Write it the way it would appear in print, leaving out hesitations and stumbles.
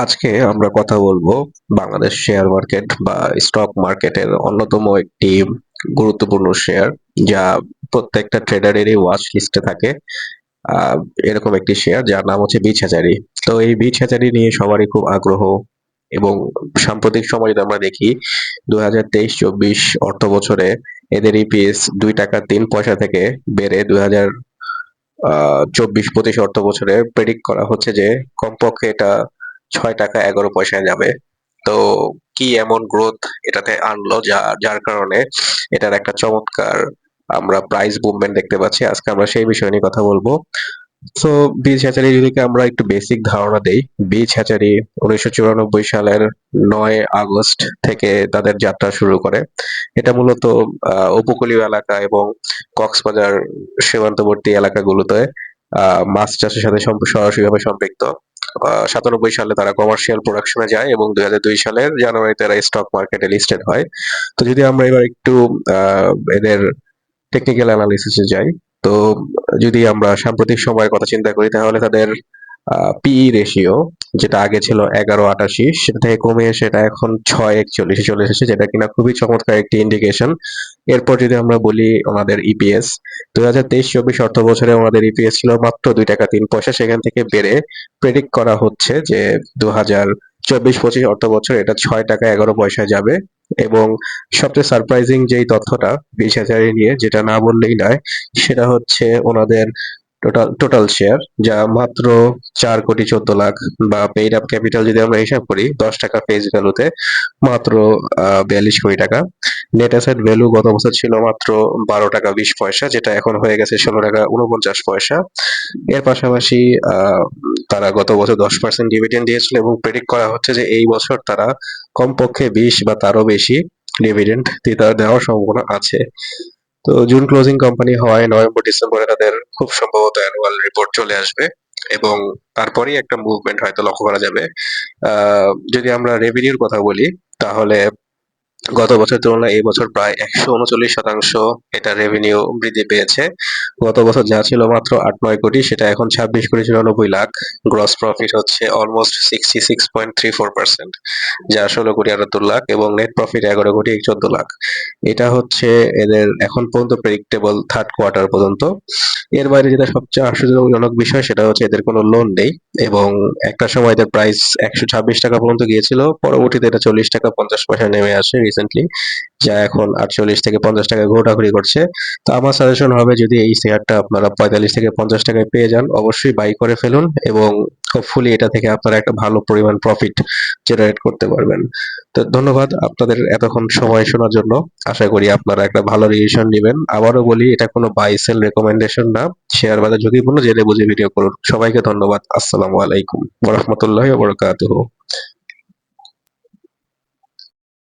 আজকে আমরা কথা বলবো বাংলাদেশ শেয়ার মার্কেট বা স্টক মার্কেটের অন্যতম একটি গুরুত্বপূর্ণ শেয়ার, যা প্রত্যেকটা ট্রেডারেরই ওয়াচ লিস্টে থাকে। আহ, এরকম একটি শেয়ার যার নাম হচ্ছে বিচ হ্যাচারি। তো এই বিচ হ্যাচারি নিয়ে সবারই খুব আগ্রহ, এবং সাম্প্রতিক সময় যদি আমরা দেখি 2023-24 অর্থ বছরে এদের ইপিএস 2 টাকা 3 পয়সা থেকে বেড়ে 2024-25 অর্থ বছরে প্রেডিক্ট করা হচ্ছে যে কমপক্ষে এটা 6 টাকা 11 পয়সায় যাবে। তো কি এমন গ্রোথ এটাতে আনলো যার কারণে এটার একটা চমৎকার আমরা প্রাইস মুভমেন্ট দেখতে পাচ্ছি। আজকে আমরা সেই বিষয় নিয়ে কথা বলবো। তো বীজ হ্যাচারি যদি আমরা একটু বেসিক ধারণা দেই, বীজ হ্যাচারি 1994 সালের 9 আগস্ট থেকে তাদের যাত্রা শুরু করে। এটা মূলত উপকূলীয় এলাকা এবং কক্সবাজার সীমান্তবর্তী এলাকাগুলোতে মাছ চাষের সাথে সরাসরিভাবে সম্পৃক্ত। 97 সালে তারা কমার্শিয়াল প্রোডাকশনে যায় এবং 2002 সালের জানুয়ারিতে তারা স্টক মার্কেটে লিস্টেড হয়। তো যদি আমরা এবার একটু এদের টেকনিক্যাল অ্যানালিসিসে যাই, তো যদি আমরা সাম্প্রতিক সময়ের কথা চিন্তা করি তাহলে তাদের পিই রেশিও, যেটা আগে ছিল 11.88, সেটা থেকে কমে এসে এটা এখন 6.41 চলে এসেছে, যেটা কিনা খুবই চমৎকার একটি ইন্ডিকেশন। এরপর যদি আমরা বলি ওনাদের ইপিএস, 2023-24 অর্থ বছরে ওনাদের ইপিএস ছিল মাত্র 2 টাকা 3 পয়সা, সেখান থেকে বেড়ে প্রেডিক্ট করা হচ্ছে যে 2024-25 অর্থ বছর এটা 6 টাকা 11 পয়সায় যাবে। এবং সবচেয়ে সারপ্রাইজিং যেই তথ্যটা 20,000 নিয়ে, যেটা না বললেই নয়, সেটা হচ্ছে ওনাদের টোটাল টোটাল শেয়ার, যা মাত্র 4,14 লাখ, বা পেইড আপ ক্যাপিটাল যদি আমরা হিসাব করি 10 টাকা ফেস ভ্যালুতে মাত্র 42 কোটি টাকা। নেট অ্যাসেট ভ্যালু গত বছর ছিল মাত্র 12 টাকা 20 পয়সা, যেটা এখন হয়ে গেছে 16 টাকা 49 পয়সা। এর পাশাপাশি তারা গত বছর 10% ডিভিডেন্ড দিয়েছিল এবং প্রেডিক্ট করা হচ্ছে যে এই বছর তারা কমপক্ষে 20 বা তারও বেশি ডিভিডেন্ড দেওয়ার সম্ভাবনা আছে। তো জুন ক্লোজিং কোম্পানি হওয়ায় নভেম্বর-ডিসেম্বরে তাদের খুব সম্ভবত অ্যানুয়াল রিপোর্ট চলে আসবে, এবং তারপরেই একটা মুভমেন্ট হয়তো লক্ষ্য করা যাবে। যদি আমরা রেভিনিউর কথা বলি, তাহলে গত বছরের তুলনায় এই বছর প্রায় 139% এটা রেভিনিউ বৃদ্ধি পেয়েছে। গত বছর যা ছিল মাত্র 8-9 কোটি, সেটা এখন 26,94,00,000। গ্রস প্রফিট হচ্ছে অলমোস্ট 66.34%, যা 16,78,00,000, এবং নেট প্রফিট 11,14,00,000। এটা হচ্ছে এদের এখন পর্যন্ত প্রেডিক্টেবল থার্ড কোয়ার্টার পর্যন্ত। এর বাইরে যেটা সবচেয়ে আশ্চর্যজনক বিষয়, সেটা হচ্ছে এদের কোনো লোন নেই, এবং একটা সময় এদের প্রাইস 126 টাকা পর্যন্ত গিয়েছিল, পরবর্তীতে এটা 40 টাকা 50 পয়সা নেমে আসে রিসেন্টলি, যা এখন 48 থেকে 50 টাকা ঘোরাঘুরি করছে। তো আমার সাজেশন হবে, যদি এই শেয়ারটা আপনারা 45 থেকে 50 টাকায় পেয়ে যান, অবশ্যই বাই করে ফেলুন, এবং হোপফুলি এটা থেকে আপনারা একটা ভালো পরিমাণ প্রফিট জেনারেট করতে পারবেন। তো ধন্যবাদ আপনাদের এতক্ষণ সময় শোনার জন্য। আশা করি আপনারা একটা ভালো ডিসিশন নিবেন। আবারও বলি, এটা কোনো বাই সেল রেকমেন্ডেশন না। শেয়ার বাজার ঝুঁকিপূর্ণ, জেনে বুঝে ভিডিও করুন। সবাইকে ধন্যবাদ। আসসালামু আলাইকুম ওয়া রাহমাতুল্লাহি ওয়া বারাকাতুহু।